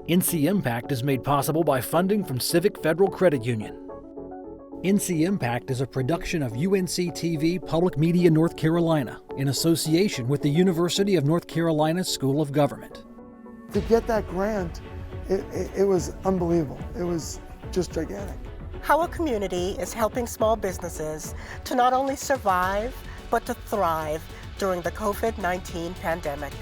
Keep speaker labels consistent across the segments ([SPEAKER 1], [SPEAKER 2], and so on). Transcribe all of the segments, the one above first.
[SPEAKER 1] ncIMPACT is made possible by funding from Civic Federal Credit Union. ncIMPACT is a production of UNC-TV Public Media North Carolina in association with the University of North Carolina School of Government.
[SPEAKER 2] To get that grant, it was unbelievable. It was just gigantic.
[SPEAKER 3] How a community is helping small businesses to not only survive, but to thrive during the COVID-19 pandemic.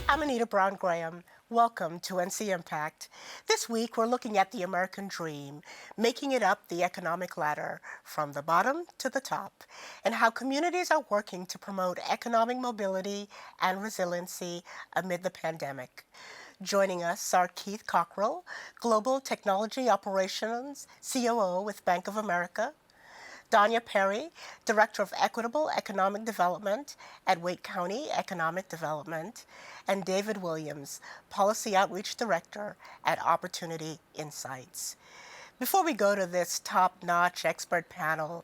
[SPEAKER 3] I'm Anita Brown Graham. Welcome to ncIMPACT. This week, we're looking at the American dream, making it up the economic ladder from the bottom to the top, and how communities are working to promote economic mobility and resiliency amid the pandemic. Joining us are Keith Cockrell, Global Technology Operations COO with Bank of America, Danya Perry, Director of Equitable Economic Development at Wake County Economic Development, and David Williams, Policy Outreach Director at Opportunity Insights. Before we go to this top-notch expert panel,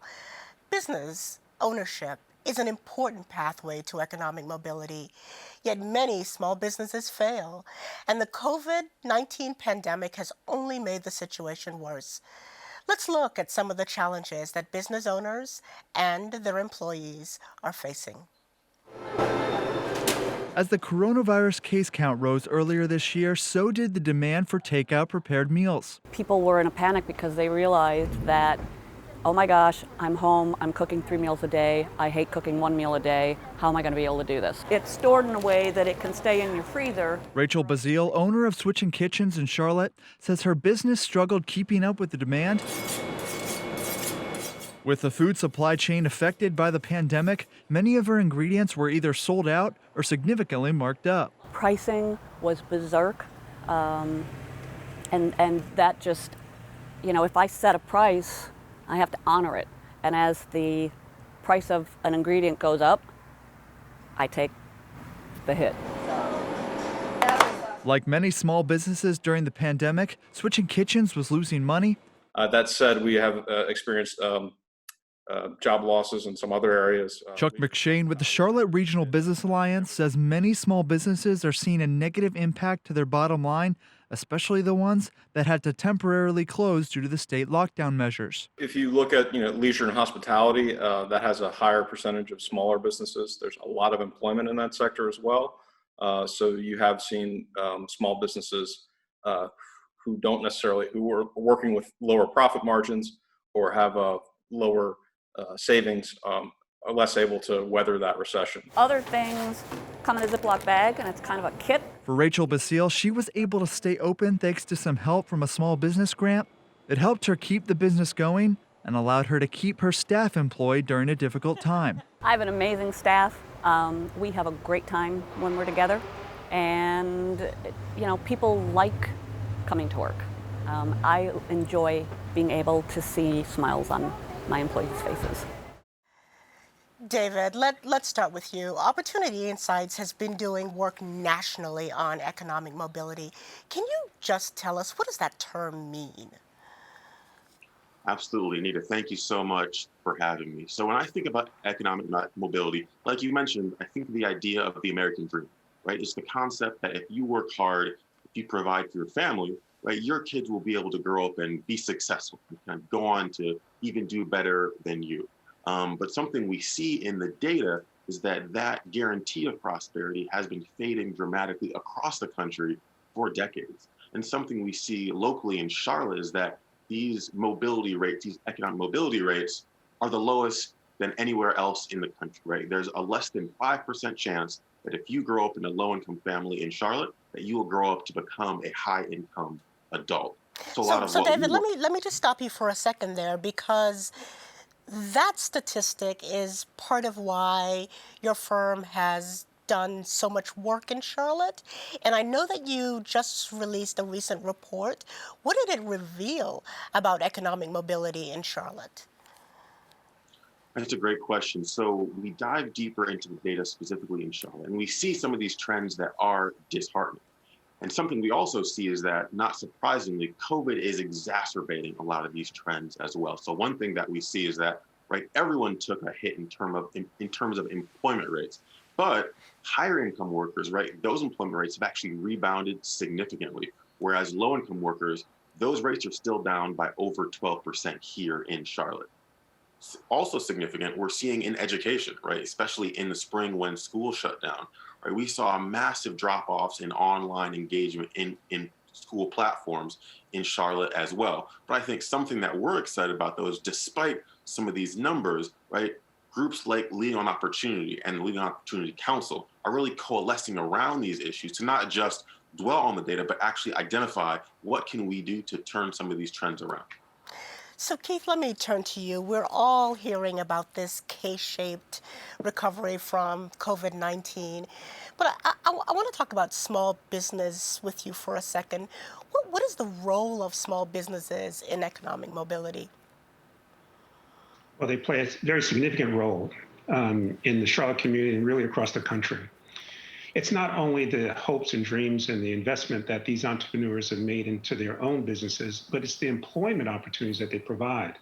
[SPEAKER 3] business ownership is an important pathway to economic mobility, yet many small businesses fail, and the COVID-19 pandemic has only made the situation worse. Let's look at some of the challenges that business owners and their employees are facing.
[SPEAKER 4] As the coronavirus case count rose earlier this year, so did the demand for takeout prepared meals.
[SPEAKER 5] People were in a panic because they realized that, oh my gosh, I'm home, I'm cooking 3 meals a day, I hate cooking 1 meal a day, how am I going to be able to do this? It's stored in a way that it can stay in your freezer.
[SPEAKER 4] Rachel Bazile, owner of Switchin' Kitchens in Charlotte, says her business struggled keeping up with the demand. With the food supply chain affected by the pandemic, many of her ingredients were either sold out or significantly marked up.
[SPEAKER 5] Pricing was berserk, and that just, if I set a price, I have to honor it. And as the price of an ingredient goes up, I take the hit.
[SPEAKER 4] Like many small businesses during the pandemic, Switchin' Kitchens was losing money.
[SPEAKER 6] That said, we have experienced job losses in some other areas.
[SPEAKER 4] Chuck McShane with the Charlotte Regional Business Alliance says many small businesses are seeing a negative impact to their bottom line, especially the ones that had to temporarily close due to the state lockdown measures.
[SPEAKER 6] If you look at leisure and hospitality, that has a higher percentage of smaller businesses. There's a lot of employment in that sector as well. So you have seen small businesses who are working with lower profit margins or have a lower savings are less able to weather that recession.
[SPEAKER 5] Other things come in a Ziploc bag, and it's kind of a kit.
[SPEAKER 4] For Rachel Bazile, she was able to stay open thanks to some help from a small business grant. It helped her keep the business going and allowed her to keep her staff employed during a difficult time.
[SPEAKER 5] I have an amazing staff. We have a great time when we're together, and people like coming to work. I enjoy being able to see smiles on my employees' faces.
[SPEAKER 3] David, let's start with you. Opportunity Insights has been doing work nationally on economic mobility. Can you just tell us, what does that term mean?
[SPEAKER 7] Absolutely, Anita. Thank you so much for having me. So when I think about economic mobility, like you mentioned, I think the idea of the American dream, right? It's the concept that if you work hard, if you provide for your family, right, your kids will be able to grow up and be successful and kind of go on to even do better than you. But something we see in the data is that guarantee of prosperity has been fading dramatically across the country for decades. And something we see locally in Charlotte is that these mobility rates, these economic mobility rates, are the lowest than anywhere else in the country, right? There's a less than 5% chance that if you grow up in a low-income family in Charlotte, that you will grow up to become a high-income adult.
[SPEAKER 3] So David, let me just stop you for a second there, because that statistic is part of why your firm has done so much work in Charlotte. And I know that you just released a recent report. What did it reveal about economic mobility in Charlotte?
[SPEAKER 7] That's a great question. So we dive deeper into the data specifically in Charlotte, and we see some of these trends that are disheartening. And something we also see is that, not surprisingly, COVID is exacerbating a lot of these trends as well. So one thing that we see is that, right, everyone took a hit in terms of employment rates. But higher income workers, right, those employment rates have actually rebounded significantly, whereas low income workers, those rates are still down by over 12% here in Charlotte. Also significant, we're seeing in education, right, especially in the spring when school shut down, right, we saw massive drop-offs in online engagement in school platforms in Charlotte as well. But I think something that we're excited about, though, is despite some of these numbers, right, groups like Leading on Opportunity and the Leading on Opportunity Council are really coalescing around these issues to not just dwell on the data, but actually identify what can we do to turn some of these trends around.
[SPEAKER 3] So, Keith, let me turn to you. We're all hearing about this K-shaped recovery from COVID-19, but I want to talk about small business with you for a second. What is the role of small businesses in economic mobility?
[SPEAKER 8] Well, they play a very significant role in the Charlotte community and really across the country. It's not only the hopes and dreams and the investment that these entrepreneurs have made into their own businesses, but it's the employment opportunities that they provide.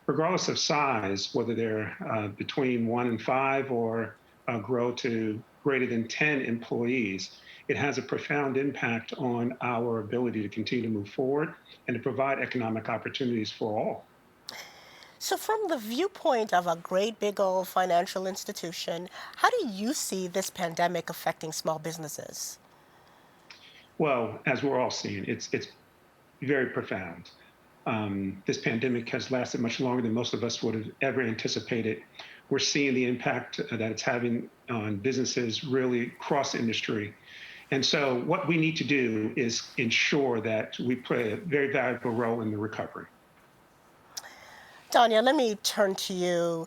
[SPEAKER 8] Regardless of size, whether they're between 1 and 5 or grow to greater than 10 employees, it has a profound impact on our ability to continue to move forward and to provide economic opportunities for all.
[SPEAKER 3] So, from the viewpoint of a great big old financial institution, how do you see this pandemic affecting small businesses?
[SPEAKER 8] Well, as we're all seeing, it's very profound. This pandemic has lasted much longer than most of us would have ever anticipated. We're seeing the impact that it's having on businesses really cross industry. And so what we need to do is ensure that we play a very valuable role in the recovery.
[SPEAKER 3] Danya, let me turn to you.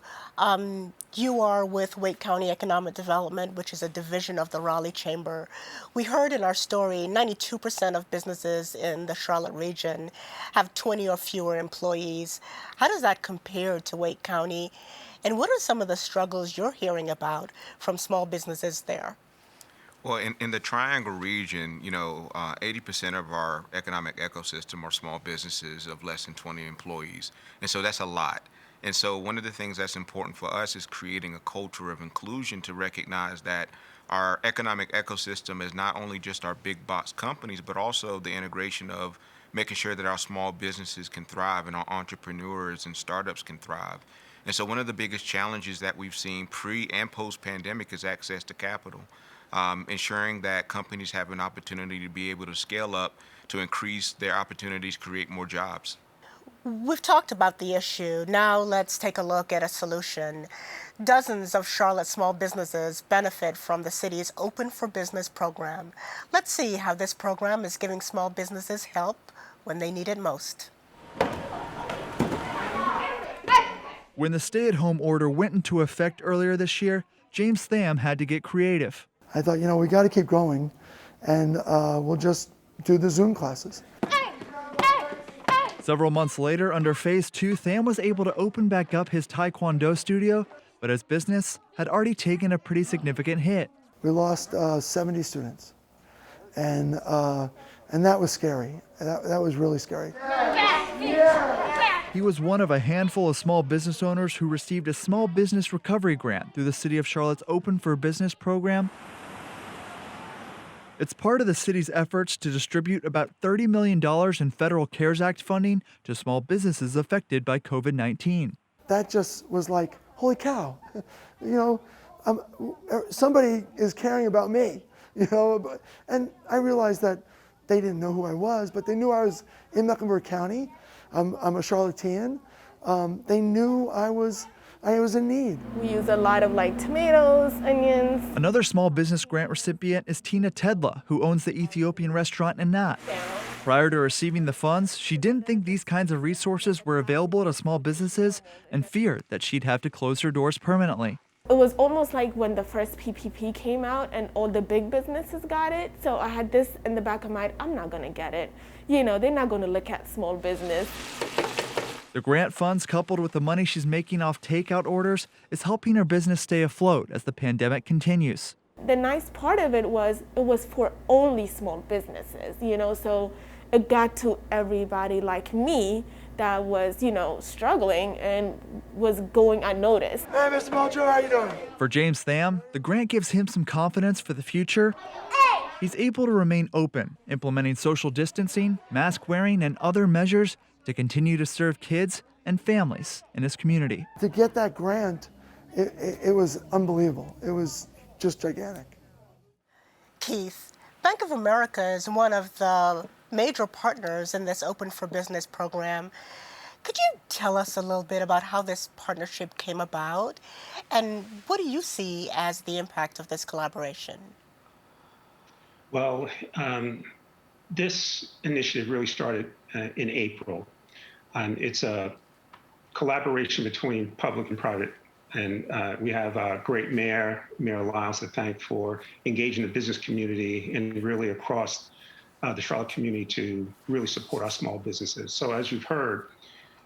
[SPEAKER 3] You are with Wake County Economic Development, which is a division of the Raleigh Chamber. We heard in our story 92% of businesses in the Charlotte region have 20 or fewer employees. How does that compare to Wake County? And what are some of the struggles you're hearing about from small businesses there?
[SPEAKER 9] Well, in the Triangle region, 80% of our economic ecosystem are small businesses of less than 20 employees. And so that's a lot. And so one of the things that's important for us is creating a culture of inclusion to recognize that our economic ecosystem is not only just our big box companies, but also the integration of making sure that our small businesses can thrive and our entrepreneurs and startups can thrive. And so one of the biggest challenges that we've seen pre and post pandemic is access to capital. Ensuring that companies have an opportunity to be able to scale up to increase their opportunities, create more jobs.
[SPEAKER 3] We've talked about the issue. Now let's take a look at a solution. Dozens of Charlotte small businesses benefit from the city's Open for Business program. Let's see how this program is giving small businesses help when they need it most.
[SPEAKER 4] When the stay-at-home order went into effect earlier this year, James Tham had to get creative.
[SPEAKER 2] I thought, we got to keep growing, and we'll just do the Zoom classes.
[SPEAKER 4] Several months later, under Phase 2, Tham was able to open back up his Taekwondo studio, but his business had already taken a pretty significant hit.
[SPEAKER 2] We lost 70 students, and that was scary. That was really scary.
[SPEAKER 4] He was one of a handful of small business owners who received a small business recovery grant through the City of Charlotte's Open for Business program. It's part of the city's efforts to distribute about $30 million in federal CARES Act funding to small businesses affected by COVID-19.
[SPEAKER 2] That just was like, holy cow, somebody is caring about me, and I realized that they didn't know who I was, but they knew I was in Mecklenburg County. I'm a Charlottean. They knew I was in need.
[SPEAKER 10] We use a lot of tomatoes, onions.
[SPEAKER 4] Another small business grant recipient is Tina Tedla, who owns the Ethiopian restaurant Nanat. Prior to receiving the funds, she didn't think these kinds of resources were available to small businesses and feared that she'd have to close her doors permanently.
[SPEAKER 10] It was almost like when the first PPP came out and all the big businesses got it. So I had this in the back of my mind, I'm not going to get it. They're not going to look at small business.
[SPEAKER 4] The grant funds, coupled with the money she's making off takeout orders, is helping her business stay afloat as the pandemic continues.
[SPEAKER 10] The nice part of it was for only small businesses, so it got to everybody like me that was, struggling and was going unnoticed.
[SPEAKER 2] Hey, Mr. Mojo, how you doing?
[SPEAKER 4] For James Tham, the grant gives him some confidence for the future. He's able to remain open, implementing social distancing, mask wearing, and other measures to continue to serve kids and families in his community.
[SPEAKER 2] To get that grant, it was unbelievable. It was just gigantic.
[SPEAKER 3] Keith, Bank of America is one of the major partners in this Open for Business program. Could you tell us a little bit about how this partnership came about, and what do you see as the impact of this collaboration?
[SPEAKER 8] Well, this initiative really started in April. It's a collaboration between public and private. And we have a great Mayor Lyles, to thank for engaging the business community and really across the Charlotte community to really support our small businesses. So as you've heard,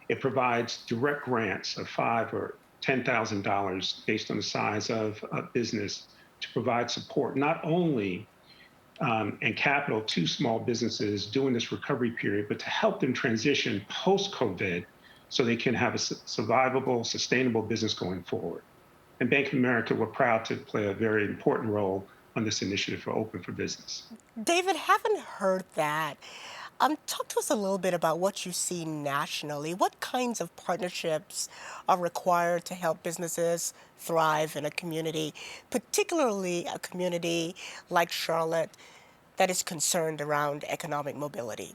[SPEAKER 8] it provides direct grants of $5,000 or $10,000 based on the size of a business to provide support not only and capital to small businesses during this recovery period, but to help them transition post-COVID so they can have a survivable, sustainable business going forward. And Bank of America, we're proud to play a very important role on this initiative for Open for Business.
[SPEAKER 3] David, haven't heard that. Talk to us a little bit about what you see nationally. What kinds of partnerships are required to help businesses thrive in a community, particularly a community like Charlotte that is concerned around economic mobility?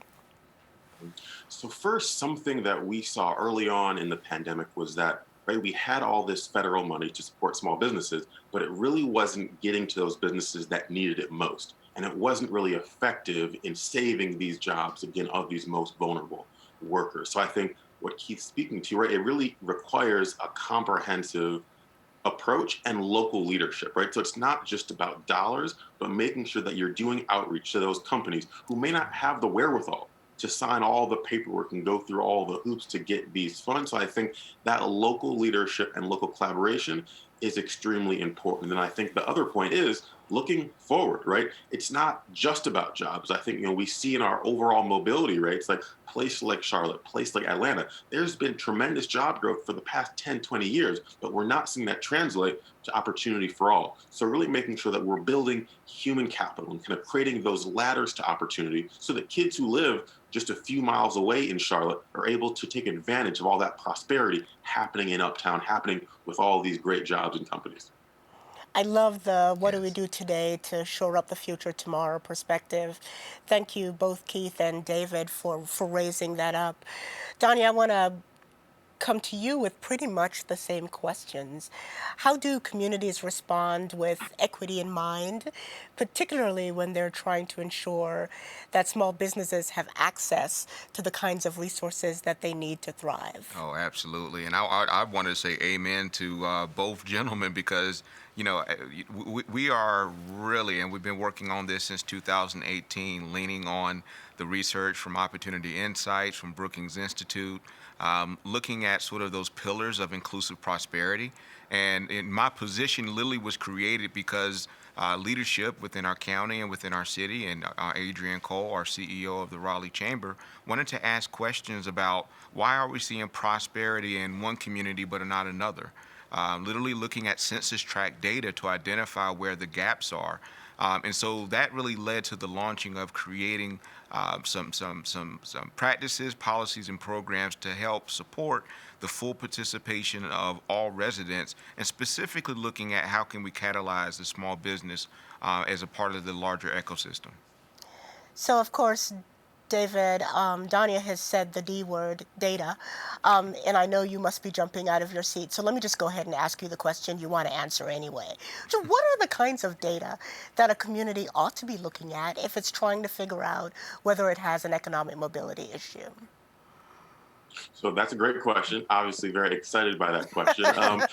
[SPEAKER 7] So first, something that we saw early on in the pandemic was that, right, we had all this federal money to support small businesses, but it really wasn't getting to those businesses that needed it most. And it wasn't really effective in saving these jobs, again, of these most vulnerable workers. So I think what Keith's speaking to, right, it really requires a comprehensive approach and local leadership, right? So it's not just about dollars, but making sure that you're doing outreach to those companies who may not have the wherewithal to sign all the paperwork and go through all the hoops to get these funds. So I think that local leadership and local collaboration is extremely important. And I think the other point is looking forward, right? It's not just about jobs. I think, we see in our overall mobility rates, like places like Charlotte, places like Atlanta, there's been tremendous job growth for the past 10, 20 years, but we're not seeing that translate to opportunity for all. So really making sure that we're building human capital and kind of creating those ladders to opportunity so that kids who live just a few miles away in Charlotte are able to take advantage of all that prosperity happening in Uptown, happening with all these great jobs and companies.
[SPEAKER 3] I love the what do we do today to shore up the future tomorrow perspective. Thank you both Keith and David for raising that up. Donnie, I want to come to you with pretty much the same questions. How do communities respond with equity in mind, particularly when they're trying to ensure that small businesses have access to the kinds of resources that they need to thrive?
[SPEAKER 9] Oh, absolutely. And I wanted to say amen to both gentlemen because, we are really, and we've been working on this since 2018, leaning on the research from Opportunity Insights, from Brookings Institute, looking at sort of those pillars of inclusive prosperity. And in my position, Lily was created because leadership within our county and within our city, and Adrian Cole, our CEO of the Raleigh Chamber, wanted to ask questions about why are we seeing prosperity in one community but not another? Literally looking at census tract data to identify where the gaps are. And so that really led to the launching of creating some practices, policies, and programs to help support the full participation of all residents, and specifically looking at how can we catalyze the small business as a part of the larger ecosystem.
[SPEAKER 3] So, of course, David, Danya has said the D word, data, and I know you must be jumping out of your seat. So let me just go ahead and ask you the question you want to answer anyway. So what are the kinds of data that a community ought to be looking at if it's trying to figure out whether it has an economic mobility issue?
[SPEAKER 7] So that's a great question. Obviously, very excited by that question. I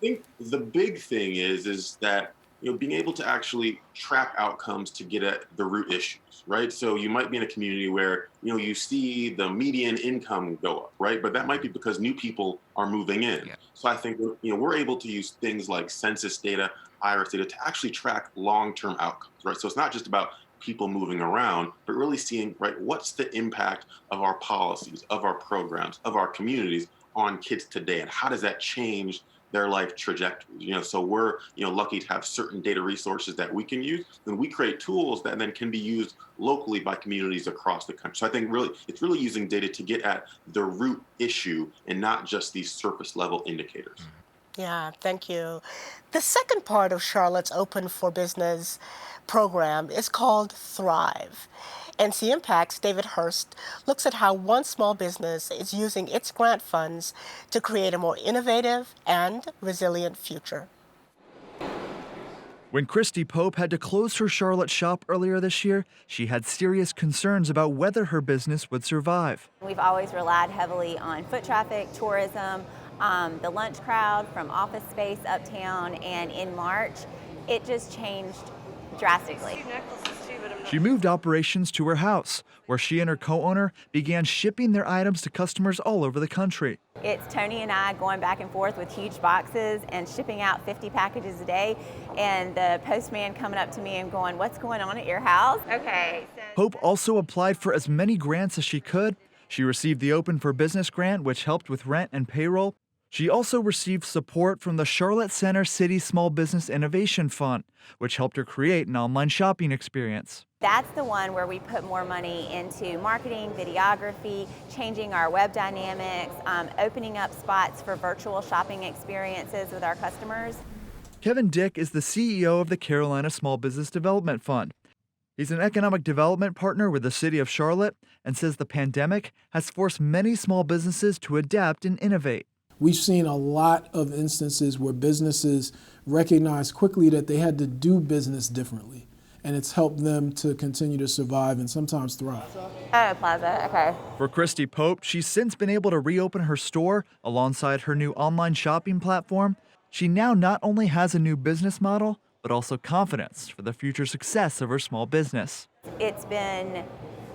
[SPEAKER 7] think the big thing is that being able to actually track outcomes to get at the root issues, right? So you might be in a community where you see the median income go up, right? But that might be because new people are moving in.
[SPEAKER 9] Yeah.
[SPEAKER 7] So I think we're able to use things like census data, IRS data to actually track long-term outcomes, right? So it's not just about people moving around, but really seeing, right, what's the impact of our policies, of our programs, of our communities on kids today, and how does that change their life trajectories? So we're, lucky to have certain data resources that we can use, and we create tools that then can be used locally by communities across the country. So I think really, it's really using data to get at the root issue and not just these surface level indicators.
[SPEAKER 3] Yeah, thank you. The second part of Charlotte's Open for Business program is called Thrive. ncIMPACT's David Hurst looks at how one small business is using its grant funds to create a more innovative and resilient future.
[SPEAKER 4] When Christy Pope had to close her Charlotte shop earlier this year, she had serious concerns about whether her business would survive.
[SPEAKER 11] We've always relied heavily on foot traffic, tourism, the lunch crowd from Office Space uptown, and in March, it just changed drastically.
[SPEAKER 4] She moved operations to her house, where she and her co-owner began shipping their items to customers all over the country.
[SPEAKER 11] It's Tony and I going back and forth with huge boxes and shipping out 50 packages a day, and the postman coming up to me and going, "What's going on at your house?" Okay.
[SPEAKER 4] Pope also applied for as many grants as she could. She received the Open for Business grant, which helped with rent and payroll. She also received support from the Charlotte Center City Small Business Innovation Fund, which helped her create an online shopping experience.
[SPEAKER 11] That's the one where we put more money into marketing, videography, changing our web dynamics, opening up spots for virtual shopping experiences with our customers.
[SPEAKER 4] Kevin Dick is the CEO of the Carolina Small Business Development Fund. He's an economic development partner with the city of Charlotte and says the pandemic has forced many small businesses to adapt and innovate.
[SPEAKER 12] We've seen a lot of instances where businesses recognize quickly that they had to do business differently, and it's helped them to continue to survive and sometimes thrive.
[SPEAKER 11] Oh, Plaza, okay.
[SPEAKER 4] For Christy Pope, she's since been able to reopen her store alongside her new online shopping platform. She now not only has a new business model, but also confidence for the future success of her small business.
[SPEAKER 11] It's been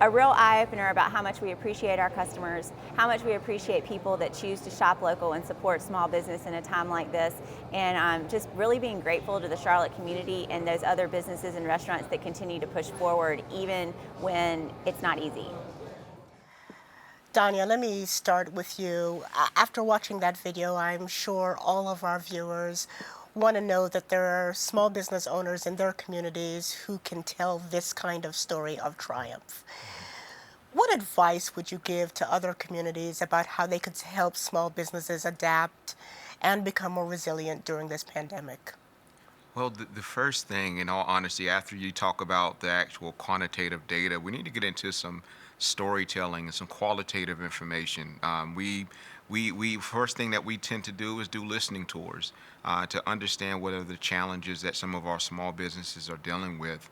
[SPEAKER 11] a real eye-opener about how much we appreciate our customers, how much we appreciate people that choose to shop local and support small business in a time like this, and just really being grateful to the Charlotte community and those other businesses and restaurants that continue to push forward even when it's not easy.
[SPEAKER 3] Danya, let me start with you. After watching that video, I'm sure all of our viewers want to know that there are small business owners in their communities who can tell this kind of story of triumph. What advice would you give to other communities about how they could help small businesses adapt and become more resilient during this pandemic?
[SPEAKER 9] Well, the first thing, in all honesty, after you talk about the actual quantitative data, we need to get into some storytelling and some qualitative information. We first thing that we tend to do is do listening tours to understand what are the challenges that some of our small businesses are dealing with.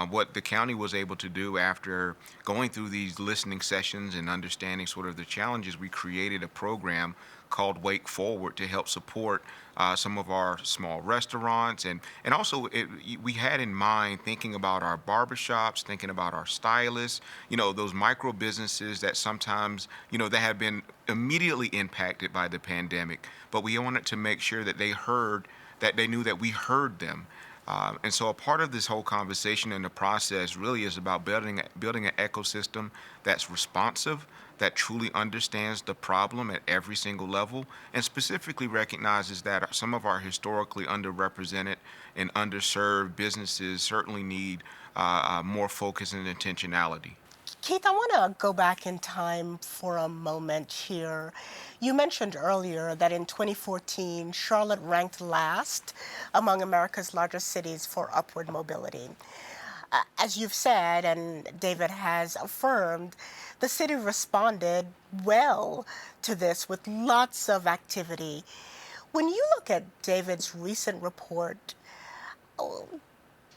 [SPEAKER 9] What the county was able to do after going through these listening sessions and understanding sort of the challenges, we created a program called Wake Forward to help support some of our small restaurants, and also we had in mind thinking about our barbershops, thinking about our stylists, those micro businesses that sometimes, that have been immediately impacted by the pandemic, but we wanted to make sure that they knew that we heard them. And so a part of this whole conversation and the process really is about building an ecosystem that's responsive, that truly understands the problem at every single level, and specifically recognizes that some of our historically underrepresented and underserved businesses certainly need more focus and intentionality.
[SPEAKER 3] Keith, I want to go back in time for a moment here. You mentioned earlier that in 2014, Charlotte ranked last among America's largest cities for upward mobility. As you've said, and David has affirmed, the city responded well to this with lots of activity. When you look at David's recent report,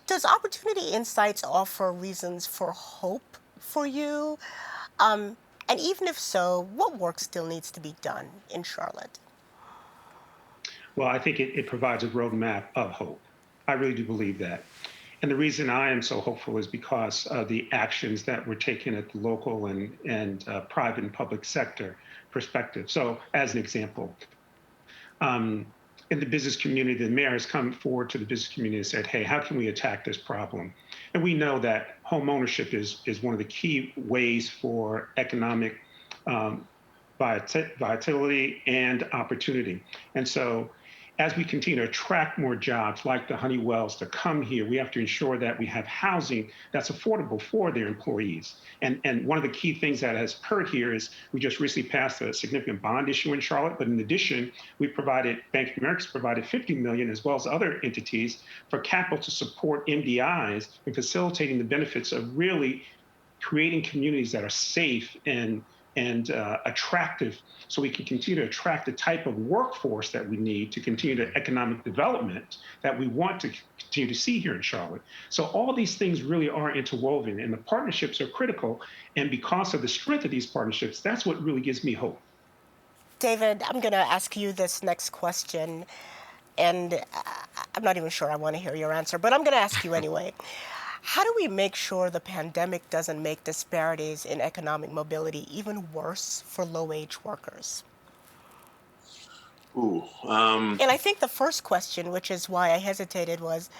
[SPEAKER 3] does Opportunity Insights offer reasons for hope for you? And even if so, what work still needs to be done in Charlotte?
[SPEAKER 8] Well, I think it provides a roadmap of hope. I really do believe that. And the reason I am so hopeful is because of the actions that were taken at the local and private and public sector perspective. So as an example, in the business community, the mayor has come forward to the business community and said, hey, how can we attack this problem? And we know that home ownership is one of the key ways for economic vitality and opportunity. And so as we continue to attract more jobs like the Honeywells to come here, we have to ensure that we have housing that's affordable for their employees. And one of the key things that has occurred here is we just recently passed a significant bond issue in Charlotte, but in addition, Bank of America's provided $50 million as well as other entities for capital to support MDIs and facilitating the benefits of really creating communities that are safe and attractive, so we can continue to attract the type of workforce that we need to continue the economic development that we want to continue to see here in Charlotte. So all these things really are interwoven, and the partnerships are critical. And because of the strength of these partnerships, that's what really gives me hope.
[SPEAKER 3] David, I'm going to ask you this next question, and I'm not even sure I want to hear your answer, but I'm going to ask you anyway. How do we make sure the pandemic doesn't make disparities in economic mobility even worse for low-wage workers? And I think the first question, which is why I hesitated, was,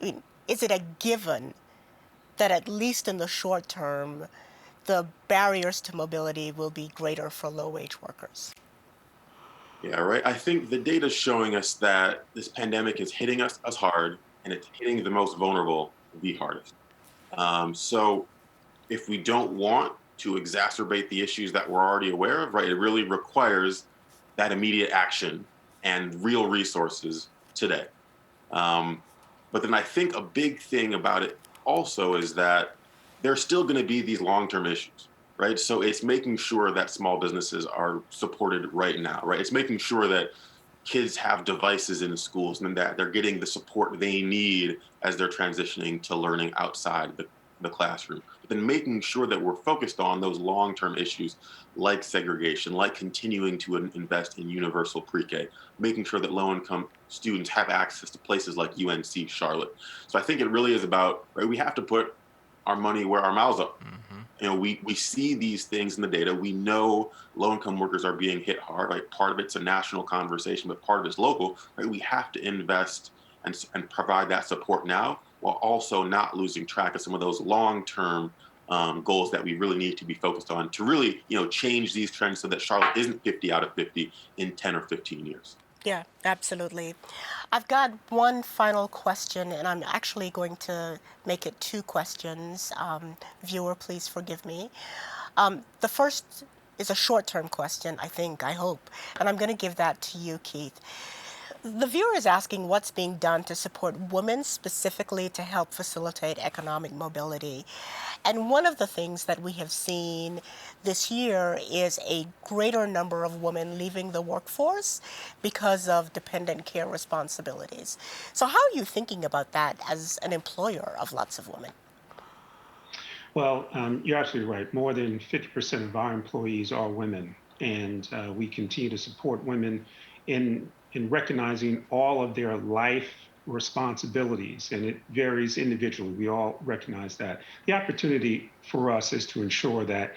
[SPEAKER 3] is it a given that at least in the short term, the barriers to mobility will be greater for low-wage workers?
[SPEAKER 7] Yeah, right. I think the data is showing us that this pandemic is hitting us hard, and it's hitting the most vulnerable the hardest. So if we don't want to exacerbate the issues that we're already aware of, right, it really requires that immediate action and real resources today. But then I think a big thing about it also is that there's still going to be these long-term issues, right? So it's making sure that small businesses are supported right now, right? It's making sure that kids have devices in schools and that they're getting the support they need as they're transitioning to learning outside the classroom. But then making sure that we're focused on those long-term issues like segregation, like continuing to invest in universal pre-K, making sure that low-income students have access to places like UNC Charlotte. So I think it really is about, right, we have to put our money where our mouths are. You know, we see these things in the data. We know low-income workers are being hit hard. Right? Part of it's a national conversation, but part of it's local. Right? We have to invest and provide that support now, while also not losing track of some of those long-term goals that we really need to be focused on to really, change these trends so that Charlotte isn't 50 out of 50 in 10 or 15 years.
[SPEAKER 3] Yeah, absolutely. I've got one final question, and I'm actually going to make it two questions. Viewer, please forgive me. The first is a short-term question, I hope, and I'm going to give that to you, Keith. The viewer is asking what's being done to support women specifically to help facilitate economic mobility. And one of the things that we have seen this year is a greater number of women leaving the workforce because of dependent care responsibilities. So how are you thinking about that as an employer of lots of women?
[SPEAKER 8] Well, you're absolutely right. More than 50% of our employees are women, and we continue to support women in recognizing all of their life responsibilities, and it varies individually. We all recognize that. The opportunity for us is to ensure that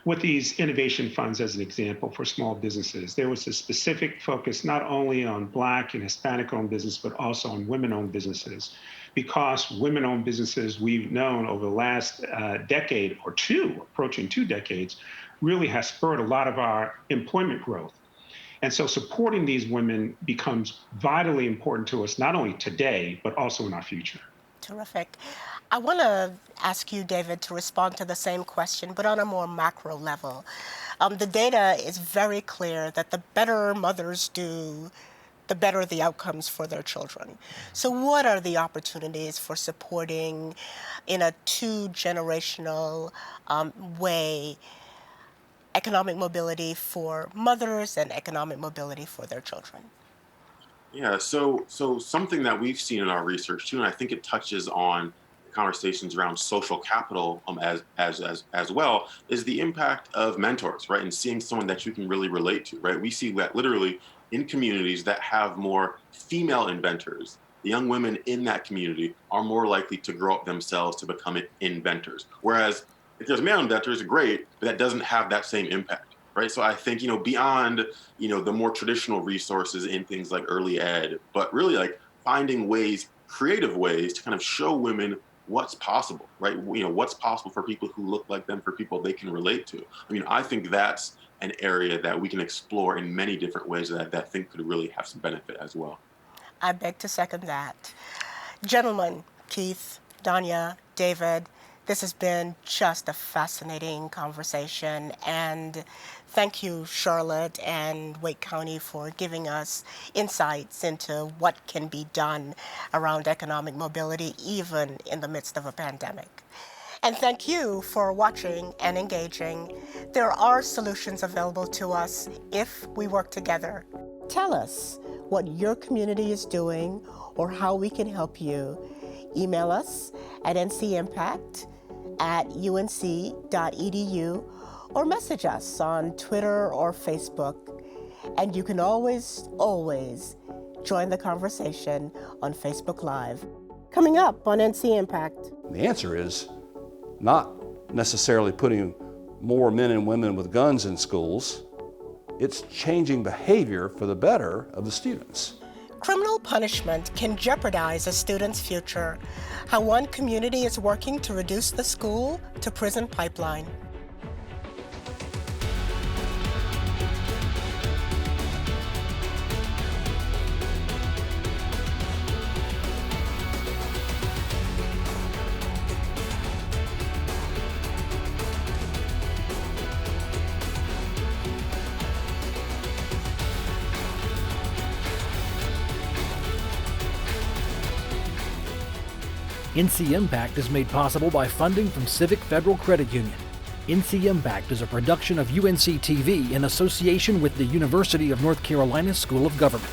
[SPEAKER 8] with these innovation funds, as an example, for small businesses, there was a specific focus not only on Black and Hispanic-owned business, but also on women-owned businesses. Because women-owned businesses, we've known over the last decade or two, approaching 2 decades, really has spurred a lot of our employment growth. And so supporting these women becomes vitally important to us, not only today, but also in our future.
[SPEAKER 3] Terrific. I want to ask you, David, to respond to the same question, but on a more macro level. The data is very clear that the better mothers do, the better the outcomes for their children. So what are the opportunities for supporting in a 2-generational way economic mobility for mothers and economic mobility for their children?
[SPEAKER 7] Yeah, so something that we've seen in our research too, and I think it touches on conversations around social capital as well, is the impact of mentors, right? And seeing someone that you can really relate to, right? We see that literally in communities that have more female inventors, the young women in that community are more likely to grow up themselves to become inventors. Whereas if there's male inventors, great, but that doesn't have that same impact. right? So I think, beyond, the more traditional resources in things like early ed, but really like finding ways, creative ways to kind of show women what's possible, right? What's possible for people who look like them, for people they can relate to. I mean, I think that's an area that we can explore in many different ways that I think could really have some benefit as well.
[SPEAKER 3] I beg to second that. Gentlemen, Keith, Danya, David, this has been just a fascinating conversation, and thank you, Charlotte and Wake County, for giving us insights into what can be done around economic mobility, even in the midst of a pandemic. And thank you for watching and engaging. There are solutions available to us if we work together. Tell us what your community is doing or how we can help you. Email us at ncimpact@unc.edu or message us on Twitter or Facebook. And you can always join the conversation on Facebook Live. Coming up on NC Impact.
[SPEAKER 13] The answer is not necessarily putting more men and women with guns in schools. It's changing behavior for the better of the students.
[SPEAKER 3] Criminal punishment can jeopardize a student's future. How one community is working to reduce the school to prison pipeline.
[SPEAKER 1] NC Impact is made possible by funding from Civic Federal Credit Union. NC Impact is a production of UNC TV in association with the University of North Carolina School of Government.